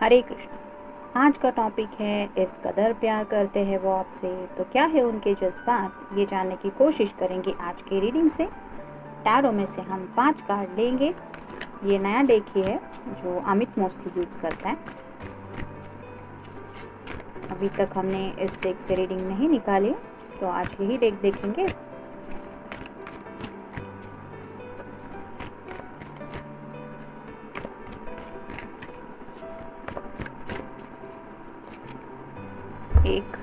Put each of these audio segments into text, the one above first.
हरे कृष्ण। आज का टॉपिक है इस कदर प्यार करते हैं वो आपसे, तो क्या है उनके जज्बात, ये जानने की कोशिश करेंगे आज की रीडिंग से। टैरो में से हम 5 कार्ड लेंगे। ये नया डेक ही है जो अमित मोस्टली यूज़ करता है। अभी तक हमने इस डेक से रीडिंग नहीं निकाली, तो आज यही डेक देखेंगे। एक,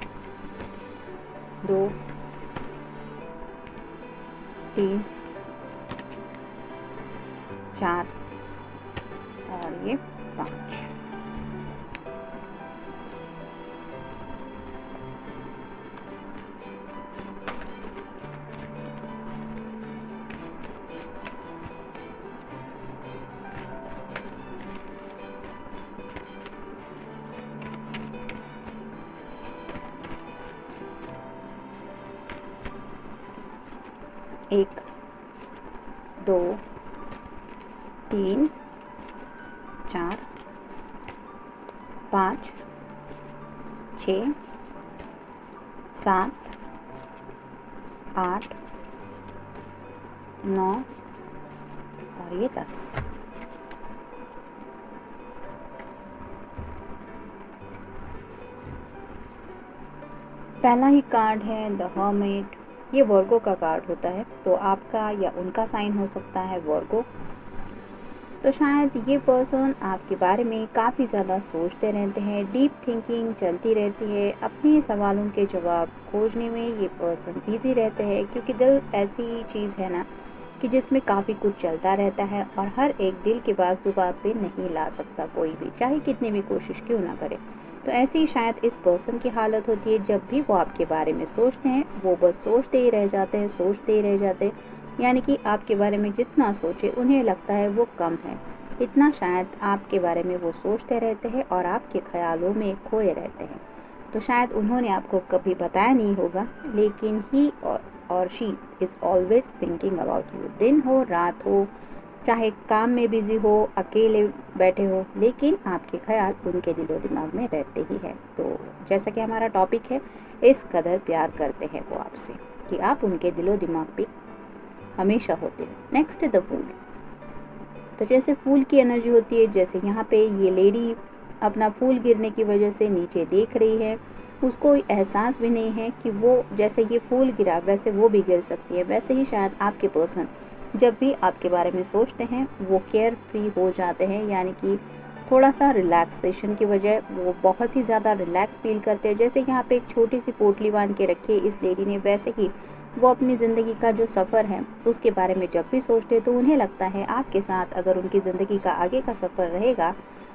2, 3, 4 और ये 5। एक, 2, 3, 4, 5, 6, 7, 8, 9 और ये 10। पहला ही कार्ड है द हर्मिट। ये वर्गो का कार्ड होता है, तो आपका या उनका साइन हो सकता है वर्गो। तो शायद ये पर्सन आपके बारे में काफ़ी ज़्यादा सोचते रहते हैं, डीप थिंकिंग चलती रहती है, अपने सवालों के जवाब खोजने में ये पर्सन बिजी रहते हैं, क्योंकि दिल ऐसी चीज़ है ना कि जिसमें काफ़ी कुछ चलता रहता है और हर एक दिल की बात जुबान पे नहीं ला सकता कोई भी, चाहे कितनी भी कोशिश क्यों ना करे। तो ऐसे ही शायद इस पर्सन की हालत होती है। जब भी वो आपके बारे में सोचते हैं वो बस सोचते ही रह जाते हैं, सोचते ही रह जाते हैं, यानी कि आपके बारे में जितना सोचे उन्हें लगता है वो कम है। इतना शायद आपके बारे में वो सोचते रहते हैं और आपके ख्यालों में खोए रहते हैं। तो शायद उन्होंने आपको कभी बताया नहीं होगा, लेकिन ही और she is always thinking about you. दिन हो रात हो, चाहे काम में बिजी हो, अकेले बैठे हो, लेकिन आपके ख्याल उनके दिलो दिमाग में रहते ही हैं। तो जैसा कि हमारा टॉपिक है, इस कदर प्यार करते हैं वो आपसे कि आप उनके दिलो दिमाग पे हमेशा होते हैं। Next the fool. तो जैसे फूल की एनर्जी होती है, जैसे यहाँ पे ये लेडी अपना फूल गिरने की वजह से नीचे देख रही है, उसको एहसास भी नहीं है कि वो जैसे ये फूल गिरा वैसे वो भी गिर सकती है। वैसे ही शायद आपके पर्सन जब भी आपके बारे में सोचते हैं वो केयर फ्री हो जाते हैं, यानी कि थोड़ा सा रिलैक्सेशन की वजह वो बहुत ही ज़्यादा रिलैक्स फील करते हैं। जैसे यहाँ पे एक छोटी सी पोटली बांध के रखी है इस लेडी ने, वैसे ही वो अपनी ज़िंदगी का जो सफ़र है उसके बारे में जब भी सोचते हैं तो उन्हें लगता है आपके साथ अगर उनकी ज़िंदगी का आगे का सफ़र रहेगा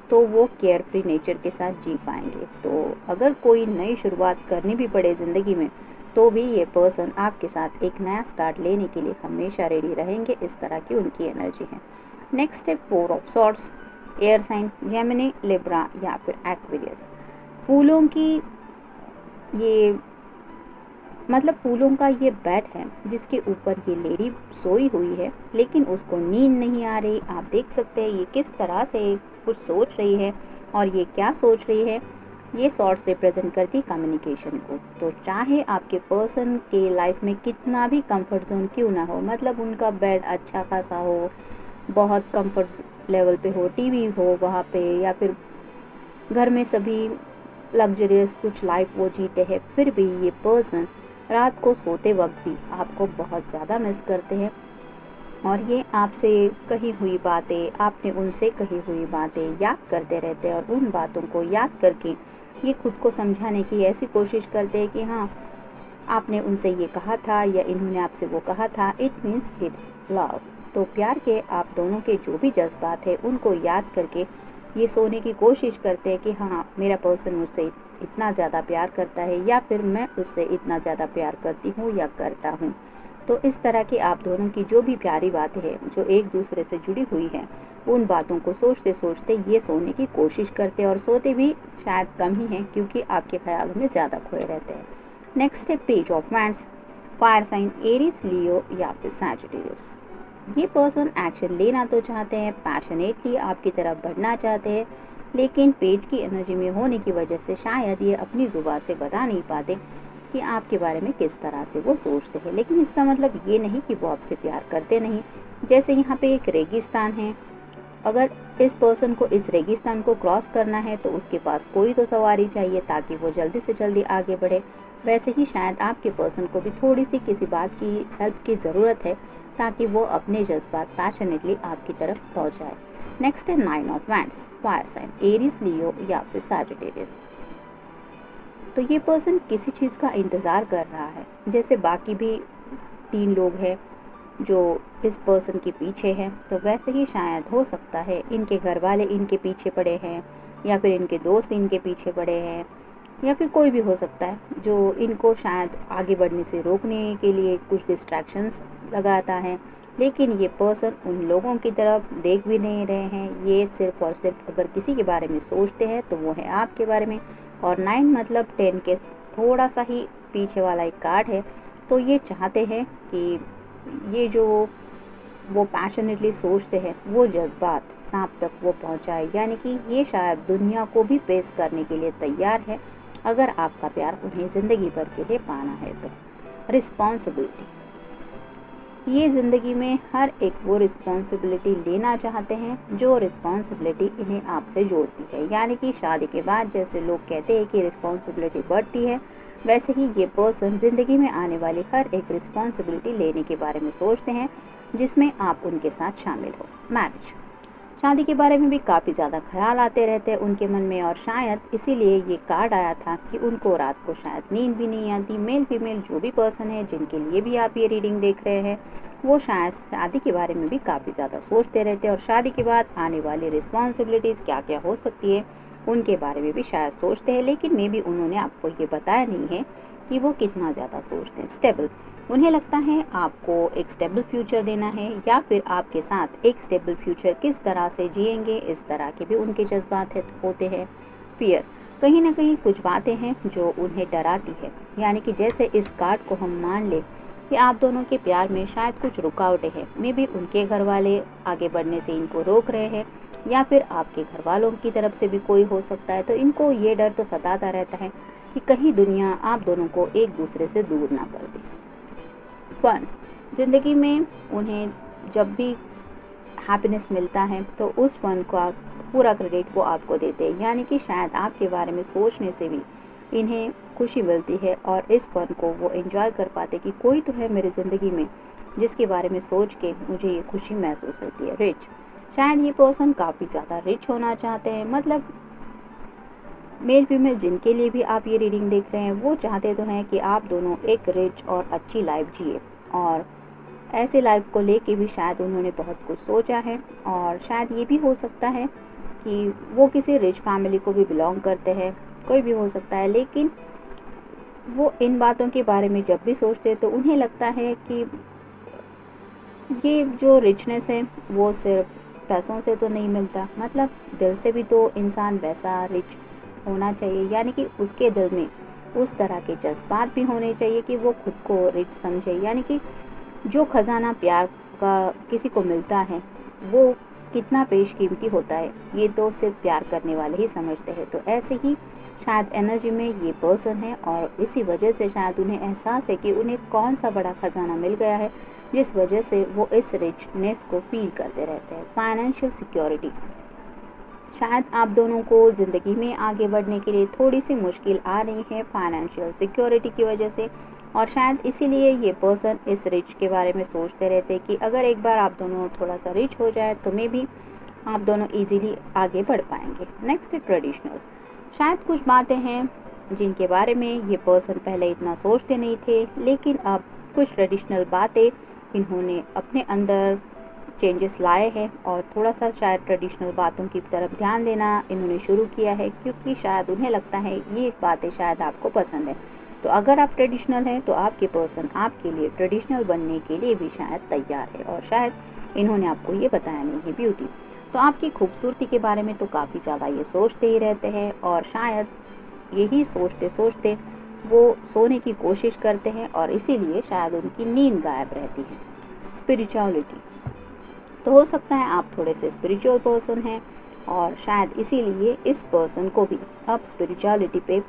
तो वो केयर फ्री नेचर के साथ जी पाएंगे। तो अगर कोई नई शुरुआत करनी भी पड़े ज़िंदगी में तो भी ये पर्सन आपके साथ एक नया स्टार्ट लेने के लिए हमेशा रेडी रहेंगे। इस तरह की उनकी एनर्जी है। नेक्स्ट है 4 of swords. Air sign Gemini, Libra या फिर एक्वेरियस। फूलों की ये फूलों का ये बेड है जिसके ऊपर ये लेडी सोई हुई है, लेकिन उसको नींद नहीं आ रही। आप देख सकते हैं ये किस तरह से कुछ सोच रही है, और ये क्या सोच रही है। ये सॉर्ट्स रिप्रेजेंट करती कम्युनिकेशन को। तो चाहे आपके पर्सन के लाइफ में कितना भी कंफर्ट जोन क्यों ना हो, उनका बेड अच्छा खासा हो, बहुत कंफर्ट लेवल पे हो, टीवी हो वहाँ पे, या फिर घर में सभी लग्जरियस कुछ लाइफ वो जीते हैं, फिर भी ये पर्सन रात को सोते वक्त भी आपको बहुत ज़्यादा मिस करते हैं। और ये आपसे कही हुई बातें, आपने उनसे कही हुई बातें याद करते रहते हैं, और उन बातों को याद करके ये खुद को समझाने की ऐसी कोशिश करते हैं कि हाँ, आपने उनसे ये कहा था या इन्होंने आपसे वो कहा था, इट मीन्स इट्स लव। तो प्यार के आप दोनों के जो भी जज्बात है उनको याद करके ये सोने की कोशिश करते हैं कि हाँ, मेरा पर्सन मुझसे इतना ज़्यादा प्यार करता है, या फिर मैं उससे इतना ज़्यादा प्यार करती हूँ या करता हूँ। तो इस तरह की आप दोनों की जो भी प्यारी बातें हैं जो एक दूसरे से जुड़ी हुई हैं, उन बातों को सोचते सोचते ये सोने की कोशिश करते हैं, और सोते भी शायद कम ही हैं क्योंकि आपके ख्यालों में ज़्यादा खोए रहते हैं। नेक्स्ट है page of wands. Fire sign Aries, Leo या फिर सैजिटेरियस। ये पर्सन एक्शन लेना तो चाहते हैं, पैशनेटली आपकी तरफ बढ़ना चाहते हैं, लेकिन पेज की एनर्जी में होने की वजह से शायद ये अपनी जुबान से बता नहीं पाते कि आपके बारे में किस तरह से वो सोचते हैं। लेकिन इसका मतलब ये नहीं कि वो आपसे प्यार करते नहीं। जैसे यहाँ पे एक रेगिस्तान है, अगर इस पर्सन को इस रेगिस्तान को क्रॉस करना है तो उसके पास कोई तो सवारी चाहिए ताकि वो जल्दी से जल्दी आगे बढ़े। वैसे ही शायद आपके पर्सन को भी थोड़ी सी किसी बात की हेल्प की ज़रूरत है ताकि वो अपने जज्बात पैशनेटली आपकी तरफ पहुँचाए। नेक्स्ट है 9 of wands, fire sign, Aries, Leo या फिर सैजिटेरियस। तो ये पर्सन किसी चीज़ का इंतज़ार कर रहा है। जैसे बाकी भी 3 लोग हैं जो इस पर्सन के पीछे हैं, तो वैसे ही शायद हो सकता है इनके घर वाले इनके पीछे पड़े हैं, या फिर इनके दोस्त इनके पीछे पड़े हैं, या फिर कोई भी हो सकता है जो इनको शायद आगे बढ़ने से रोकने के लिए कुछ डिस्ट्रैक्शंस लगाता है। लेकिन ये पर्सन उन लोगों की तरफ देख भी नहीं रहे हैं। ये सिर्फ और सिर्फ अगर किसी के बारे में सोचते हैं तो वो है आपके बारे में। और 9 मतलब 10 के थोड़ा सा ही पीछे वाला एक कार्ड है। तो ये चाहते हैं कि ये जो वो पैशनेटली सोचते हैं वो जज्बात आप तक वो पहुंचाए, यानी कि ये शायद दुनिया को भी पेश करने के लिए तैयार है अगर आपका प्यार उन्हें ज़िंदगी भर के लिए पाना है तो। रिस्पॉन्सिबिलिटी, ये ज़िंदगी में हर एक वो रिस्पॉन्सिबिलिटी लेना चाहते हैं जो रिस्पॉन्सिबिलिटी इन्हें आपसे जोड़ती है। यानी कि शादी के बाद जैसे लोग कहते हैं कि रिस्पॉन्सिबिलिटी बढ़ती है, वैसे ही ये पर्सन ज़िंदगी में आने वाली हर एक रिस्पॉन्सिबिलिटी लेने के बारे में सोचते हैं जिसमें आप उनके साथ शामिल हो। मैरिज, शादी के बारे में भी काफ़ी ज़्यादा ख्याल आते रहते हैं उनके मन में, और शायद इसीलिए ये कार्ड आया था कि उनको रात को शायद नींद भी नहीं आती। मेल फीमेल जो भी पर्सन है जिनके लिए भी आप ये रीडिंग देख रहे हैं, वो शायद शादी के बारे में भी काफ़ी ज़्यादा सोचते रहते हैं, और शादी के बाद आने वाली रिस्पॉन्सिबिलिटीज़ क्या क्या हो सकती है उनके बारे में भी शायद सोचते हैं। लेकिन मे भी उन्होंने आपको ये बताया नहीं है कि वो कितना ज़्यादा सोचते हैं। स्टेबल, उन्हें लगता है आपको एक स्टेबल फ्यूचर देना है, या फिर आपके साथ एक स्टेबल फ्यूचर किस तरह से जिएंगे, इस तरह के भी उनके जज्बात होते हैं। फियर, कहीं ना कहीं कुछ बातें हैं जो उन्हें डराती है। यानी कि जैसे इस कार्ड को हम मान लें कि आप दोनों के प्यार में शायद कुछ रुकावटें हैं, मे भी उनके घर वाले आगे बढ़ने से इनको रोक रहे हैं, या फिर आपके घर वालों की तरफ से भी कोई हो सकता है। तो इनको ये डर तो सताता रहता है कि कहीं दुनिया आप दोनों को एक दूसरे से दूर ना कर दे। फन, ज़िंदगी में उन्हें जब भी हैप्पीनेस मिलता है तो उस फन का पूरा क्रेडिट वो आपको देते हैं। यानी कि शायद आपके बारे में सोचने से भी इन्हें खुशी मिलती है, और इस फन को वो एंजॉय कर पाते कि कोई तो है मेरी ज़िंदगी में जिसके बारे में सोच के मुझे ये खुशी महसूस होती है। रिच, शायद ये पर्सन काफ़ी ज़्यादा रिच होना चाहते हैं। मतलब मेल फीमेल जिनके लिए भी आप ये रीडिंग देख रहे हैं वो चाहते तो हैं कि आप दोनों एक रिच और अच्छी लाइफ जिए, और ऐसे लाइफ को लेके भी शायद उन्होंने बहुत कुछ सोचा है। और शायद ये भी हो सकता है कि वो किसी रिच फैमिली को भी बिलोंग करते हैं, कोई भी हो सकता है। लेकिन वो इन बातों के बारे में जब भी सोचते हैं तो उन्हें लगता है कि ये जो रिचनेस है वो सिर्फ पैसों से तो नहीं मिलता, मतलब दिल से भी तो इंसान वैसा रिच होना चाहिए। यानी कि उसके दिल में उस तरह के जज्बात भी होने चाहिए कि वो खुद को रिच समझे। यानी कि जो खजाना प्यार का किसी को मिलता है वो कितना बेशकीमती होता है, ये तो सिर्फ प्यार करने वाले ही समझते हैं। तो ऐसे ही शायद एनर्जी में ये पर्सन है, और इसी वजह से शायद उन्हें एहसास है कि उन्हें कौन सा बड़ा खजाना मिल गया है जिस वजह से वो इस रिचनेस को फील करते रहते हैं। फाइनेंशियल सिक्योरिटी, शायद आप दोनों को ज़िंदगी में आगे बढ़ने के लिए थोड़ी सी मुश्किल आ रही है फाइनेंशियल सिक्योरिटी की वजह से, और शायद इसीलिए ये पर्सन इस रिच के बारे में सोचते रहते हैं कि अगर एक बार आप दोनों थोड़ा सा रिच हो जाए तो मे भी आप दोनों इजीली आगे बढ़ पाएंगे। नेक्स्ट है ट्रेडिशनल, शायद कुछ बातें हैं जिनके बारे में ये पर्सन पहले इतना सोचते नहीं थे, लेकिन अब कुछ ट्रेडिशनल बातें इन्होंने अपने अंदर चेंजेस लाए हैं, और थोड़ा सा शायद ट्रेडिशनल बातों की तरफ ध्यान देना इन्होंने शुरू किया है, क्योंकि शायद उन्हें लगता है ये बातें शायद आपको पसंद है। तो अगर आप ट्रेडिशनल हैं तो आपके पर्सन आपके लिए ट्रेडिशनल बनने के लिए भी शायद तैयार है, और शायद इन्होंने आपको ये बताया नहीं है। ब्यूटी, तो आपकी खूबसूरती के बारे में तो काफ़ी ज़्यादा ये सोचते ही रहते हैं, और शायद यही सोचते सोचते वो सोने की कोशिश करते हैं, और इसीलिए शायद उनकी नींद गायब रहती है। स्पिरिचुअलिटी, तो हो सकता है आप थोड़े से स्पिरिचुअल पर्सन हैं और शायद इसीलिए इस पर्सन को भी अब स्पिरिचुअलिटी पे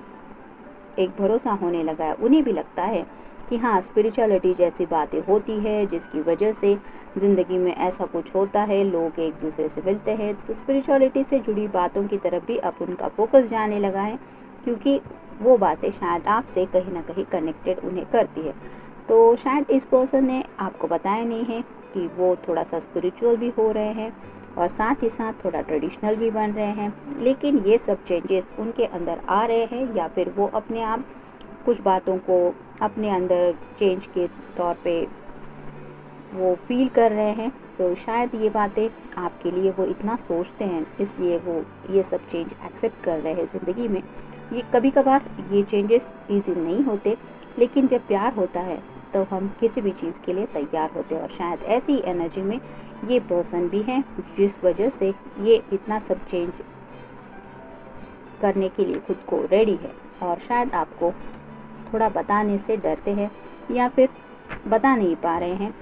एक भरोसा होने लगा है। उन्हें भी लगता है कि हाँ, स्पिरिचुअलिटी जैसी बातें होती है जिसकी वजह से ज़िंदगी में ऐसा कुछ होता है, लोग एक दूसरे से मिलते हैं। तो स्पिरिचुअलिटी से जुड़ी बातों की तरफ भी अब उनका फोकस जाने लगा है, क्योंकि वो बातें शायद आपसे कहीं ना कहीं कनेक्टेड उन्हें करती है। तो शायद इस पर्सन ने आपको बताया नहीं है कि वो थोड़ा सा स्पिरिचुअल भी हो रहे हैं और साथ ही साथ थोड़ा ट्रेडिशनल भी बन रहे हैं, लेकिन ये सब चेंजेस उनके अंदर आ रहे हैं या फिर वो अपने आप कुछ बातों को अपने अंदर चेंज के तौर पे वो फील कर रहे हैं। तो शायद ये बातें आपके लिए वो इतना सोचते हैं, इसलिए वो ये सब चेंज एक्सेप्ट कर रहे हैं ज़िंदगी में। ये कभी कभार ये चेंजेस ईजी नहीं होते, लेकिन जब प्यार होता है तो हम किसी भी चीज़ के लिए तैयार होते हैं और शायद ऐसी एनर्जी में ये पर्सन भी हैं, जिस वजह से ये इतना सब चेंज करने के लिए खुद को रेडी है और शायद आपको थोड़ा बताने से डरते हैं या फिर बता नहीं पा रहे हैं।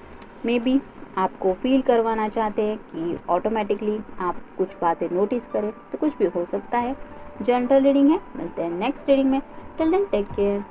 मे बी आपको फील करवाना चाहते हैं कि ऑटोमेटिकली आप कुछ बातें नोटिस करें, तो कुछ भी हो सकता है। जनरल रीडिंग है, मिलते हैं नेक्स्ट रीडिंग में। Till then take care.